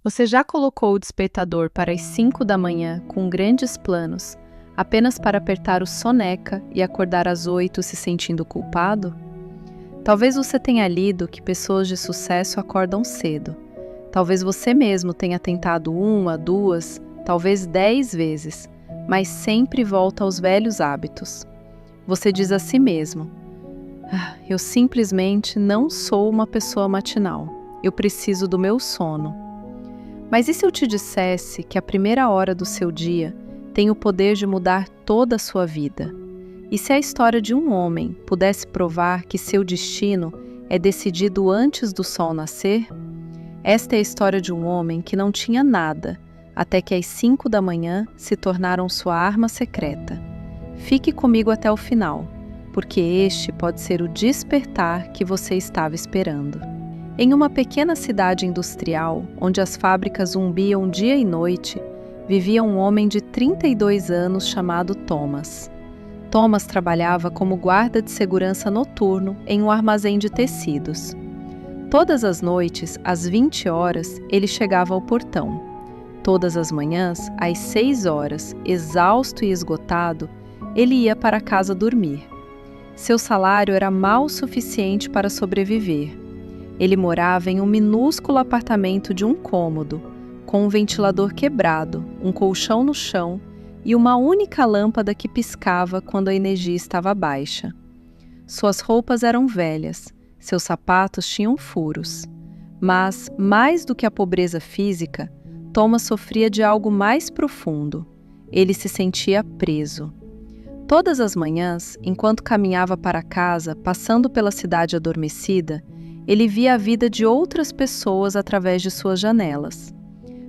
Você já colocou o despertador para as 5 da manhã com grandes planos, apenas para apertar o soneca e acordar às 8 se sentindo culpado? Talvez você tenha lido que pessoas de sucesso acordam cedo. Talvez você mesmo tenha tentado 1, 2, talvez 10 vezes, mas sempre volta aos velhos hábitos. Você diz a si mesmo: eu simplesmente não sou uma pessoa matinal. Eu preciso do meu sono. Mas e se eu te dissesse que a primeira hora do seu dia tem o poder de mudar toda a sua vida? E se a história de um homem pudesse provar que seu destino é decidido antes do sol nascer? Esta é a história de um homem que não tinha nada, até que às 5 da manhã se tornaram sua arma secreta. Fique comigo até o final, porque este pode ser o despertar que você estava esperando. Em uma pequena cidade industrial, onde as fábricas zumbiam dia e noite, vivia um homem de 32 anos chamado Thomas. Thomas trabalhava como guarda de segurança noturno em um armazém de tecidos. Todas as noites, às 20 horas, ele chegava ao portão. Todas as manhãs, às 6 horas, exausto e esgotado, ele ia para casa dormir. Seu salário era mal o suficiente para sobreviver. Ele morava em um minúsculo apartamento de um cômodo, com um ventilador quebrado, um colchão no chão e uma única lâmpada que piscava quando a energia estava baixa. Suas roupas eram velhas, seus sapatos tinham furos. Mas, mais do que a pobreza física, Thomas sofria de algo mais profundo. Ele se sentia preso. Todas as manhãs, enquanto caminhava para casa, passando pela cidade adormecida, ele via a vida de outras pessoas através de suas janelas.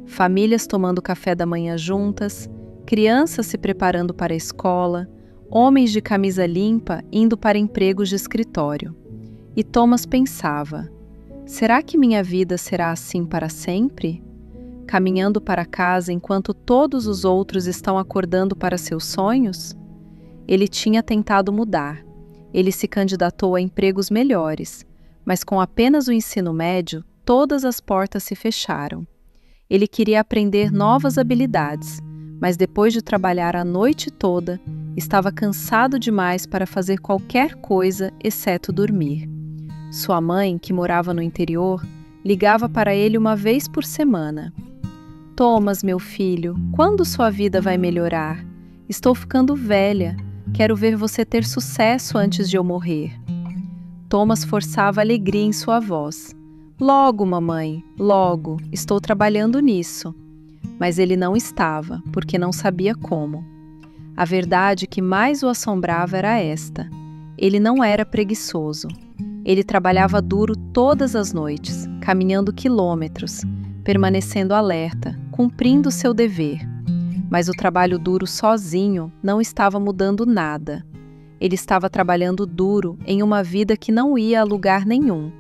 Famílias tomando café da manhã juntas, crianças se preparando para a escola, homens de camisa limpa indo para empregos de escritório. E Thomas pensava: será que minha vida será assim para sempre? Caminhando para casa enquanto todos os outros estão acordando para seus sonhos? Ele tinha tentado mudar. Ele se candidatou a empregos melhores, mas com apenas o ensino médio, todas as portas se fecharam. Ele queria aprender novas habilidades, mas depois de trabalhar a noite toda, estava cansado demais para fazer qualquer coisa exceto dormir. Sua mãe, que morava no interior, ligava para ele uma vez por semana. Thomas, meu filho, quando sua vida vai melhorar? Estou ficando velha. Quero ver você ter sucesso antes de eu morrer. Thomas forçava alegria em sua voz. Logo, mamãe, logo, estou trabalhando nisso. Mas ele não estava, porque não sabia como. A verdade que mais o assombrava era esta: ele não era preguiçoso. Ele trabalhava duro todas as noites, caminhando quilômetros, permanecendo alerta, cumprindo seu dever. Mas o trabalho duro sozinho não estava mudando nada. Ele estava trabalhando duro em uma vida que não ia a lugar nenhum.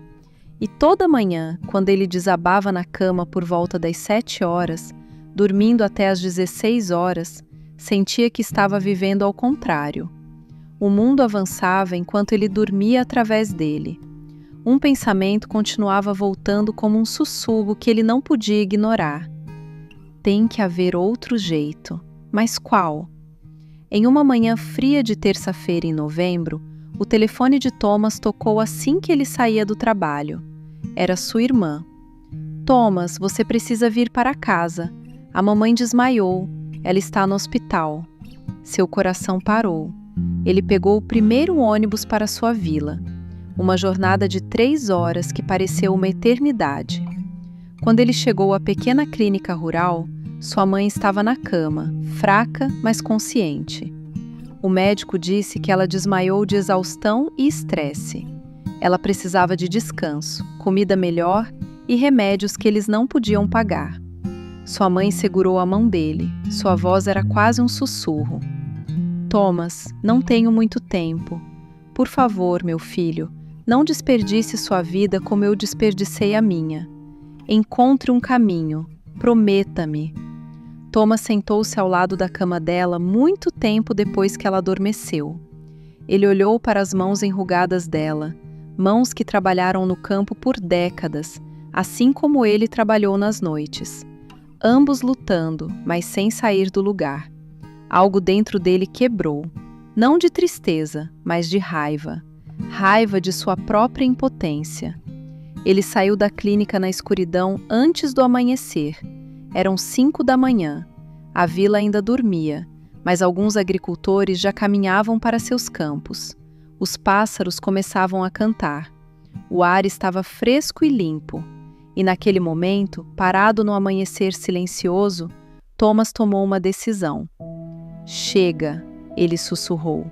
E toda manhã, quando ele desabava na cama por volta das 7 horas, dormindo até às 16 horas, sentia que estava vivendo ao contrário. O mundo avançava enquanto ele dormia através dele. Um pensamento continuava voltando como um sussurro que ele não podia ignorar. Tem que haver outro jeito. Mas qual? Em uma manhã fria de terça-feira em novembro, o telefone de Thomas tocou assim que ele saía do trabalho. Era sua irmã. Thomas, você precisa vir para casa. A mamãe desmaiou. Ela está no hospital. Seu coração parou. Ele pegou o primeiro ônibus para sua vila. Uma jornada de 3 horas que pareceu uma eternidade. Quando ele chegou à pequena clínica rural, sua mãe estava na cama, fraca, mas consciente. O médico disse que ela desmaiou de exaustão e estresse. Ela precisava de descanso, comida melhor e remédios que eles não podiam pagar. Sua mãe segurou a mão dele. Sua voz era quase um sussurro. Thomas, não tenho muito tempo. Por favor, meu filho, não desperdice sua vida como eu desperdicei a minha. Encontre um caminho. Prometa-me. Thomas sentou-se ao lado da cama dela muito tempo depois que ela adormeceu. Ele olhou para as mãos enrugadas dela, mãos que trabalharam no campo por décadas, assim como ele trabalhou nas noites. Ambos lutando, mas sem sair do lugar. Algo dentro dele quebrou, não de tristeza, mas de raiva. Raiva de sua própria impotência. Ele saiu da clínica na escuridão antes do amanhecer. Eram 5 da manhã. A vila ainda dormia, mas alguns agricultores já caminhavam para seus campos. Os pássaros começavam a cantar. O ar estava fresco e limpo. E naquele momento, parado no amanhecer silencioso, Thomas tomou uma decisão. Chega, ele sussurrou.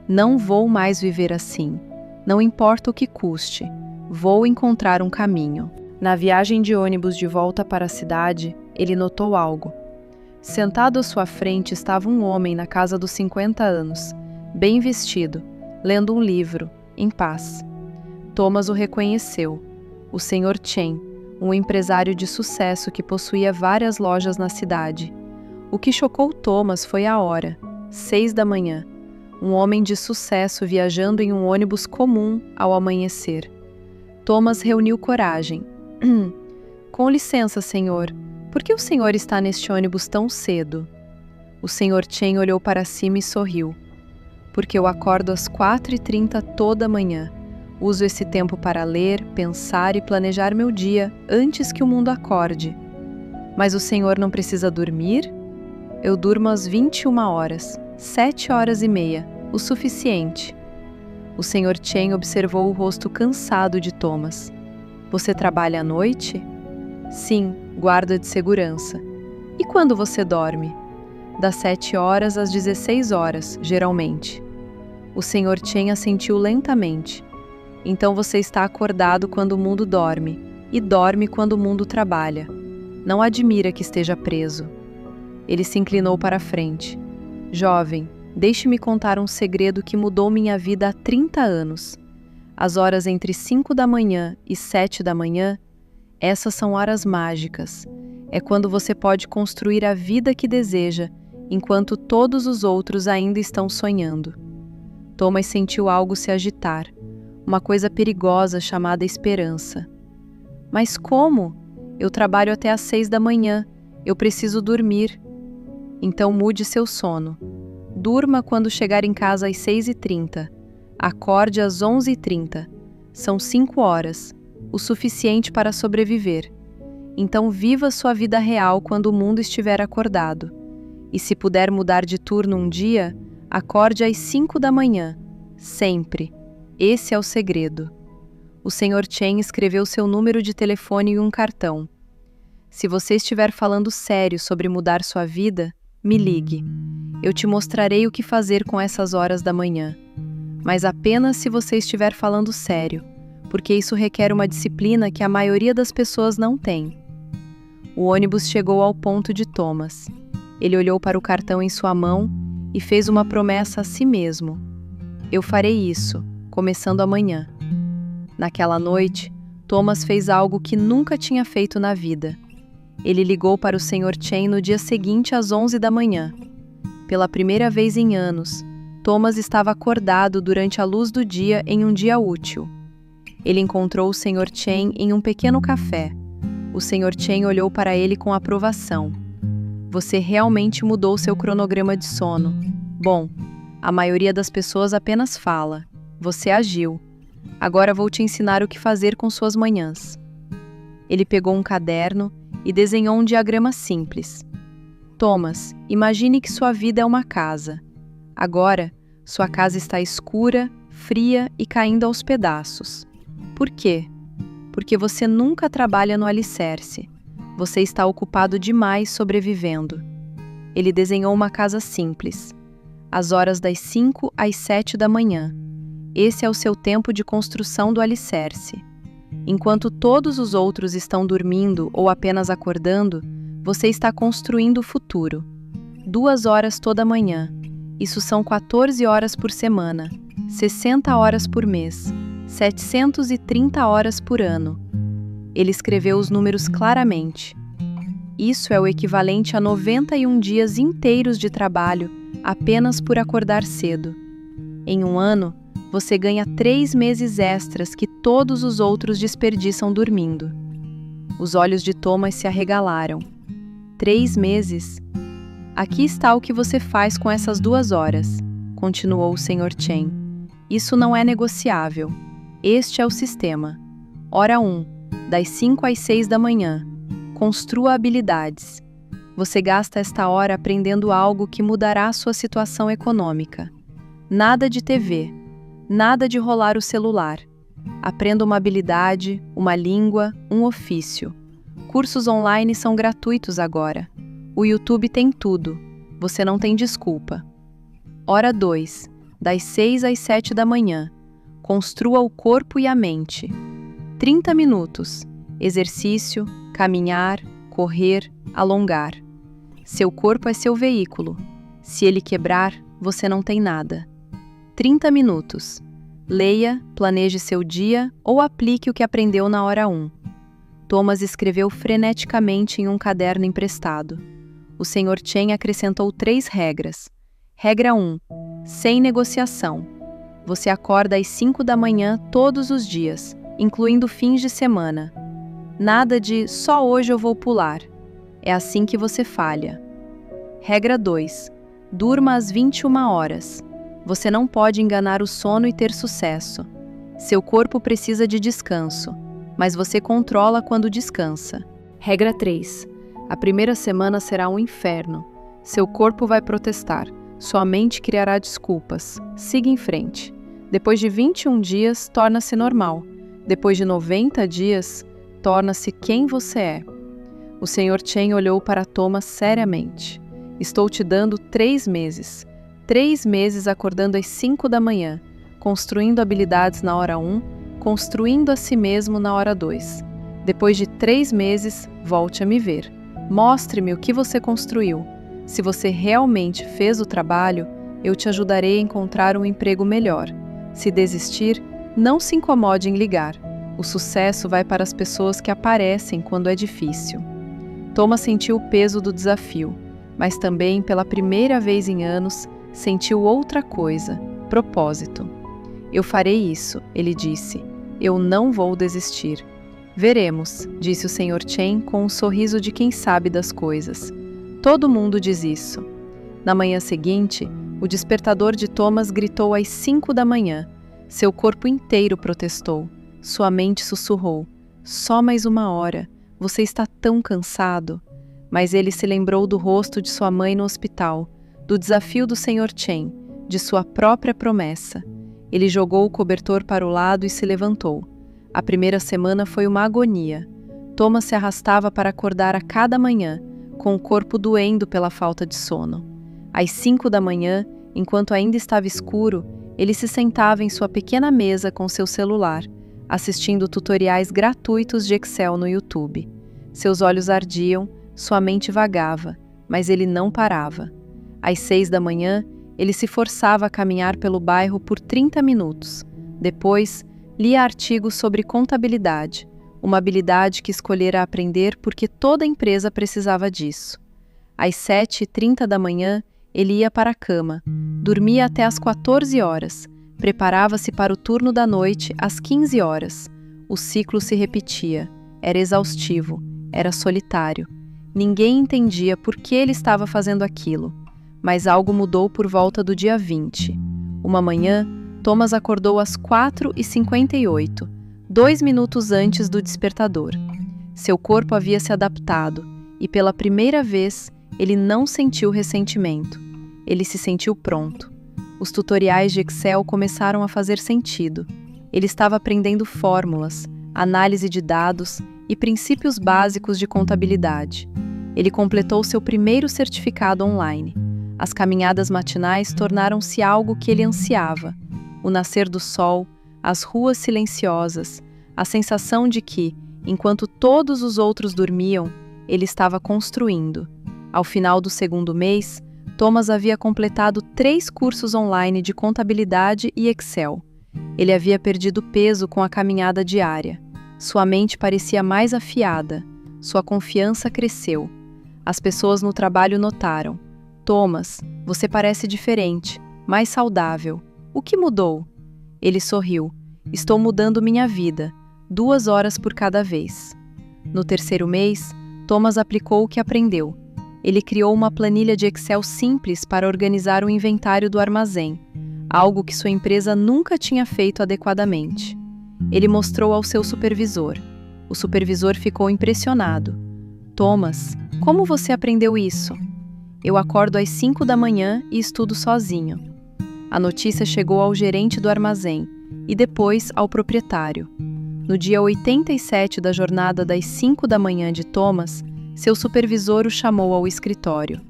Não vou mais viver assim. Não importa o que custe. Vou encontrar um caminho. Na viagem de ônibus de volta para a cidade, ele notou algo. Sentado à sua frente estava um homem na casa dos 50 anos, bem vestido, lendo um livro, em paz. Thomas o reconheceu. O Sr. Chen, um empresário de sucesso que possuía várias lojas na cidade. O que chocou Thomas foi a hora, 6 da manhã. Um homem de sucesso viajando em um ônibus comum ao amanhecer. Thomas reuniu coragem. Com licença, senhor. Por que o senhor está neste ônibus tão cedo? O Sr. Chen olhou para cima e sorriu. Porque eu acordo às 4h30 toda manhã. Uso esse tempo para ler, pensar e planejar meu dia antes que o mundo acorde. Mas o senhor não precisa dormir? Eu durmo às 21 horas, 7h30, o suficiente. O Sr. Chen observou o rosto cansado de Thomas. Você trabalha à noite? Sim, guarda de segurança. E quando você dorme? Das 7 horas às 16 horas, geralmente. O Sr. Chen assentiu lentamente. Então você está acordado quando o mundo dorme, e dorme quando o mundo trabalha. Não admira que esteja preso. Ele se inclinou para a frente. Jovem, deixe-me contar um segredo que mudou minha vida há 30 anos. As horas entre 5 da manhã e 7 da manhã, essas são horas mágicas. É quando você pode construir a vida que deseja, enquanto todos os outros ainda estão sonhando. Thomas sentiu algo se agitar. Uma coisa perigosa chamada esperança. Mas como? Eu trabalho até às 6 da manhã. Eu preciso dormir. Então mude seu sono. Durma quando chegar em casa às 6h30. Acorde às 11h30. São 5 horas, o suficiente para sobreviver. Então viva sua vida real quando o mundo estiver acordado. E se puder mudar de turno um dia, acorde às 5 da manhã. Sempre. Esse é o segredo. O Sr. Chen escreveu seu número de telefone em um cartão. Se você estiver falando sério sobre mudar sua vida, me ligue. Eu te mostrarei o que fazer com essas horas da manhã. Mas apenas se você estiver falando sério, porque isso requer uma disciplina que a maioria das pessoas não tem. O ônibus chegou ao ponto de Thomas. Ele olhou para o cartão em sua mão e fez uma promessa a si mesmo. Eu farei isso, começando amanhã. Naquela noite, Thomas fez algo que nunca tinha feito na vida. Ele ligou para o Sr. Chen no dia seguinte às 11 da manhã. Pela primeira vez em anos, Thomas estava acordado durante a luz do dia em um dia útil. Ele encontrou o Sr. Chen em um pequeno café. O Sr. Chen olhou para ele com aprovação. Você realmente mudou seu cronograma de sono. Bom, a maioria das pessoas apenas fala. Você agiu. Agora vou te ensinar o que fazer com suas manhãs. Ele pegou um caderno e desenhou um diagrama simples. Thomas, imagine que sua vida é uma casa. Agora, sua casa está escura, fria e caindo aos pedaços. Por quê? Porque você nunca trabalha no alicerce. Você está ocupado demais sobrevivendo. Ele desenhou uma casa simples. Às horas das 5 às 7 da manhã. Esse é o seu tempo de construção do alicerce. Enquanto todos os outros estão dormindo ou apenas acordando, você está construindo o futuro. 2 horas toda manhã. Isso são 14 horas por semana, 60 horas por mês, 730 horas por ano. Ele escreveu os números claramente. Isso é o equivalente a 91 dias inteiros de trabalho apenas por acordar cedo. Em um ano, você ganha 3 meses extras que todos os outros desperdiçam dormindo. Os olhos de Thomas se arregalaram. 3 meses? Aqui está o que você faz com essas 2 horas, continuou o Sr. Chen. Isso não é negociável. Este é o sistema. Hora 1, das 5 às 6 da manhã. Construa habilidades. Você gasta esta hora aprendendo algo que mudará a sua situação econômica. Nada de TV, nada de rolar o celular. Aprenda uma habilidade, uma língua, um ofício. Cursos online são gratuitos agora. O YouTube tem tudo. Você não tem desculpa. Hora 2, das 6 às 7 da manhã. Construa o corpo e a mente. 30 minutos. Exercício, caminhar, correr, alongar. Seu corpo é seu veículo. Se ele quebrar, você não tem nada. 30 minutos. Leia, planeje seu dia ou aplique o que aprendeu na hora 1. Thomas escreveu freneticamente em um caderno emprestado. O Sr. Chen acrescentou 3 regras. Regra 1. Sem negociação. Você acorda às 5 da manhã todos os dias, incluindo fins de semana. Nada de só hoje eu vou pular. É assim que você falha. Regra 2. Durma às 21 horas. Você não pode enganar o sono e ter sucesso. Seu corpo precisa de descanso, mas você controla quando descansa. Regra 3. A primeira semana será um inferno. Seu corpo vai protestar. Sua mente criará desculpas. Siga em frente. Depois de 21 dias, torna-se normal. Depois de 90 dias, torna-se quem você é. O Sr. Chen olhou para Thomas seriamente. Estou te dando 3 meses. 3 meses acordando às 5 da manhã, construindo habilidades na hora 1, construindo a si mesmo na hora 2. Depois de 3 meses, volte a me ver. Mostre-me o que você construiu. Se você realmente fez o trabalho, eu te ajudarei a encontrar um emprego melhor. Se desistir, não se incomode em ligar. O sucesso vai para as pessoas que aparecem quando é difícil. Thomas sentiu o peso do desafio, mas também, pela primeira vez em anos, sentiu outra coisa, propósito. Eu farei isso, ele disse. Eu não vou desistir. Veremos, disse o Sr. Chen com um sorriso de quem sabe das coisas. Todo mundo diz isso. Na manhã seguinte, o despertador de Thomas gritou às 5 da manhã. Seu corpo inteiro protestou. Sua mente sussurrou. Só mais 1 hora. Você está tão cansado. Mas ele se lembrou do rosto de sua mãe no hospital, do desafio do Sr. Chen, de sua própria promessa. Ele jogou o cobertor para o lado e se levantou. A primeira semana foi uma agonia. Thomas se arrastava para acordar a cada manhã, com o corpo doendo pela falta de sono. Às 5 da manhã, enquanto ainda estava escuro, ele se sentava em sua pequena mesa com seu celular, assistindo tutoriais gratuitos de Excel no YouTube. Seus olhos ardiam, sua mente vagava, mas ele não parava. Às 6 da manhã, ele se forçava a caminhar pelo bairro por 30 minutos. Depois, lia artigos sobre contabilidade, uma habilidade que escolhera aprender porque toda empresa precisava disso. Às 7h30 da manhã, ele ia para a cama, dormia até às 14 horas, preparava-se para o turno da noite às 15 horas. O ciclo se repetia, era exaustivo, era solitário. Ninguém entendia por que ele estava fazendo aquilo. Mas algo mudou por volta do dia 20. Uma manhã, Thomas acordou às 4h58, 2 minutos antes do despertador. Seu corpo havia se adaptado e, pela primeira vez, ele não sentiu ressentimento. Ele se sentiu pronto. Os tutoriais de Excel começaram a fazer sentido. Ele estava aprendendo fórmulas, análise de dados e princípios básicos de contabilidade. Ele completou seu primeiro certificado online. As caminhadas matinais tornaram-se algo que ele ansiava. O nascer do sol, as ruas silenciosas, a sensação de que, enquanto todos os outros dormiam, ele estava construindo. Ao final do 2º mês, Thomas havia completado 3 cursos online de contabilidade e Excel. Ele havia perdido peso com a caminhada diária. Sua mente parecia mais afiada. Sua confiança cresceu. As pessoas no trabalho notaram. Thomas, você parece diferente, mais saudável. O que mudou? Ele sorriu. Estou mudando minha vida, 2 horas por cada vez. No terceiro mês, Thomas aplicou o que aprendeu. Ele criou uma planilha de Excel simples para organizar o inventário do armazém, algo que sua empresa nunca tinha feito adequadamente. Ele mostrou ao seu supervisor. O supervisor ficou impressionado. Thomas, como você aprendeu isso? Eu acordo às 5 da manhã e estudo sozinho. A notícia chegou ao gerente do armazém e depois ao proprietário. No dia 87 da jornada das 5 da manhã de Thomas, seu supervisor o chamou ao escritório.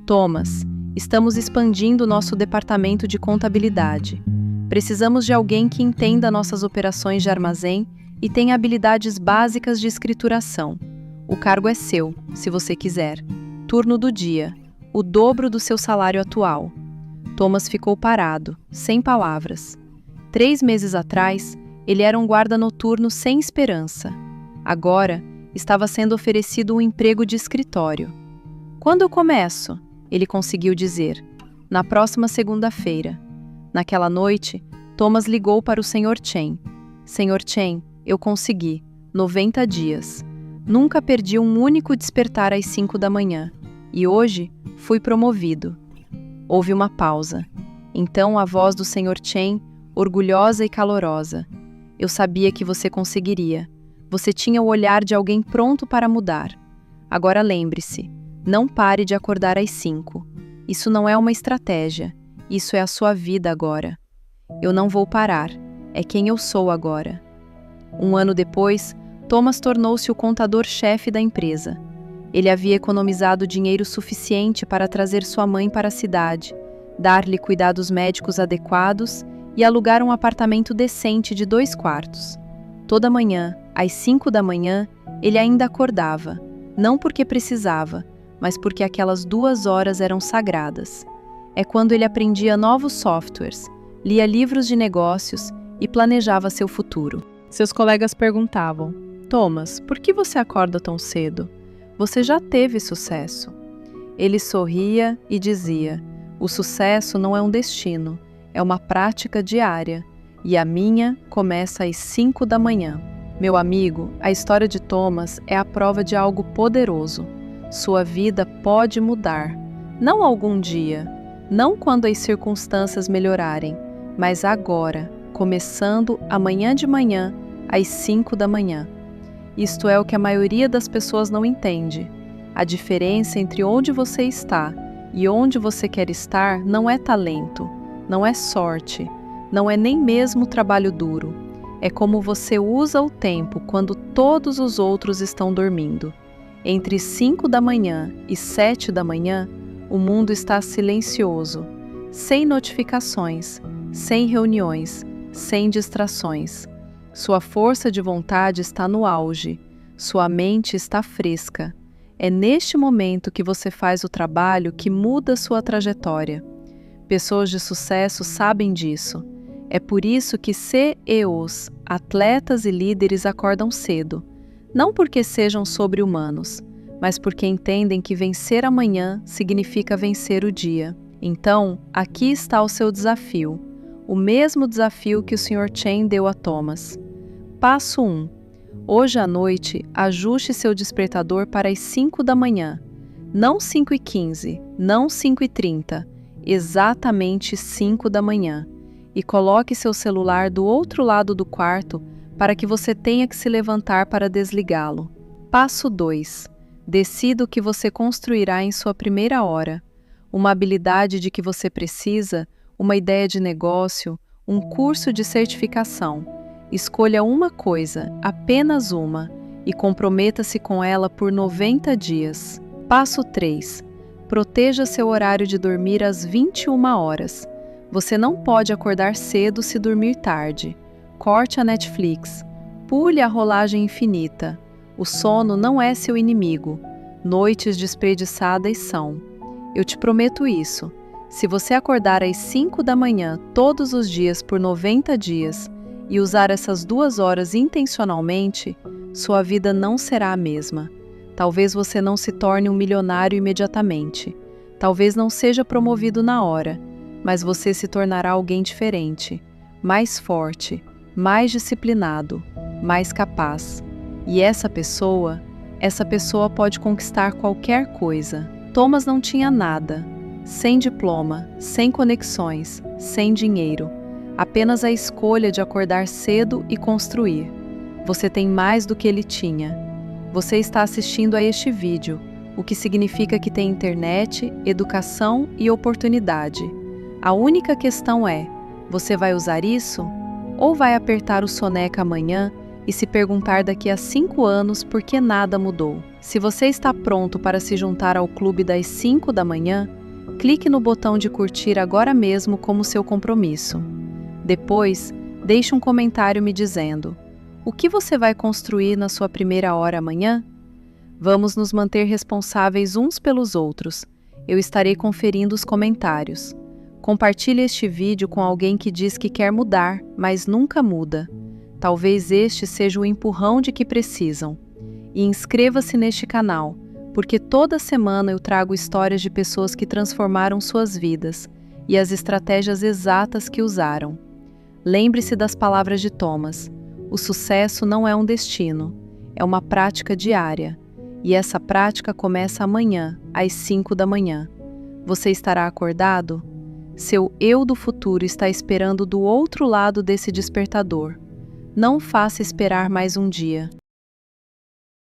Thomas, estamos expandindo nosso departamento de contabilidade. Precisamos de alguém que entenda nossas operações de armazém e tenha habilidades básicas de escrituração. O cargo é seu, se você quiser. Turno do dia, o dobro do seu salário atual. Thomas ficou parado, sem palavras. 3 meses atrás, ele era um guarda noturno sem esperança. Agora, estava sendo oferecido um emprego de escritório. Quando eu começo? Ele conseguiu dizer. Na próxima segunda-feira. Naquela noite, Thomas ligou para o Sr. Chen. Sr. Chen, eu consegui. 90 dias. Nunca perdi um único despertar às 5 da manhã. E hoje, fui promovido. Houve uma pausa. Então a voz do Sr. Chen, orgulhosa e calorosa. Eu sabia que você conseguiria. Você tinha o olhar de alguém pronto para mudar. Agora lembre-se, não pare de acordar às 5. Isso não é uma estratégia. Isso é a sua vida agora. Eu não vou parar. É quem eu sou agora. 1 ano depois, Thomas tornou-se o contador-chefe da empresa. Ele havia economizado dinheiro suficiente para trazer sua mãe para a cidade, dar-lhe cuidados médicos adequados e alugar um apartamento decente de 2 quartos. Toda manhã, às 5 da manhã, ele ainda acordava, não porque precisava, mas porque aquelas 2 horas eram sagradas. É quando ele aprendia novos softwares, lia livros de negócios e planejava seu futuro. Seus colegas perguntavam: Thomas, por que você acorda tão cedo? Você já teve sucesso. Ele sorria e dizia: o sucesso não é um destino, é uma prática diária, e a minha começa às 5 da manhã. Meu amigo, a história de Thomas é a prova de algo poderoso. Sua vida pode mudar. Não algum dia, não quando as circunstâncias melhorarem, mas agora, começando amanhã de manhã, às 5 da manhã. Isto é o que a maioria das pessoas não entende. A diferença entre onde você está e onde você quer estar não é talento, não é sorte, não é nem mesmo trabalho duro. É como você usa o tempo quando todos os outros estão dormindo. Entre 5 da manhã e 7 da manhã, o mundo está silencioso, sem notificações, sem reuniões, sem distrações. Sua força de vontade está no auge, sua mente está fresca. É neste momento que você faz o trabalho que muda sua trajetória. Pessoas de sucesso sabem disso. É por isso que CEOs, atletas e líderes acordam cedo. Não porque sejam sobre-humanos, mas porque entendem que vencer amanhã significa vencer o dia. Então, aqui está o seu desafio. O mesmo desafio que o Sr. Chen deu a Thomas. Passo 1. Hoje à noite, ajuste seu despertador para as 5 da manhã. Não 5h15, não 5h30, exatamente 5 da manhã. E coloque seu celular do outro lado do quarto para que você tenha que se levantar para desligá-lo. Passo 2. Decida o que você construirá em sua primeira hora. Uma habilidade de que você precisa, uma ideia de negócio, um curso de certificação. Escolha uma coisa, apenas uma, e comprometa-se com ela por 90 dias. Passo 3. Proteja seu horário de dormir às 21 horas. Você não pode acordar cedo se dormir tarde. Corte a Netflix. Pule a rolagem infinita. O sono não é seu inimigo. Noites desperdiçadas são. Eu te prometo isso. Se você acordar às 5 da manhã todos os dias por 90 dias e usar essas 2 horas intencionalmente, sua vida não será a mesma. Talvez você não se torne um milionário imediatamente. Talvez não seja promovido na hora, mas você se tornará alguém diferente, mais forte, mais disciplinado, mais capaz. E essa pessoa pode conquistar qualquer coisa. Thomas não tinha nada, sem diploma, sem conexões, sem dinheiro, apenas a escolha de acordar cedo e construir. Você tem mais do que ele tinha. Você está assistindo a este vídeo, o que significa que tem internet, educação e oportunidade. A única questão é: você vai usar isso? Ou vai apertar o soneca amanhã e se perguntar daqui a 5 anos por que nada mudou? Se você está pronto para se juntar ao clube das 5 da manhã, clique no botão de curtir agora mesmo como seu compromisso. Depois, deixe um comentário me dizendo: o que você vai construir na sua primeira hora amanhã? Vamos nos manter responsáveis uns pelos outros. Eu estarei conferindo os comentários. Compartilhe este vídeo com alguém que diz que quer mudar, mas nunca muda. Talvez este seja o empurrão de que precisam. E inscreva-se neste canal, porque toda semana eu trago histórias de pessoas que transformaram suas vidas e as estratégias exatas que usaram. Lembre-se das palavras de Thomas: o sucesso não é um destino, é uma prática diária. E essa prática começa amanhã, às 5 da manhã. Você estará acordado? Seu eu do futuro está esperando do outro lado desse despertador. Não faça esperar mais um dia.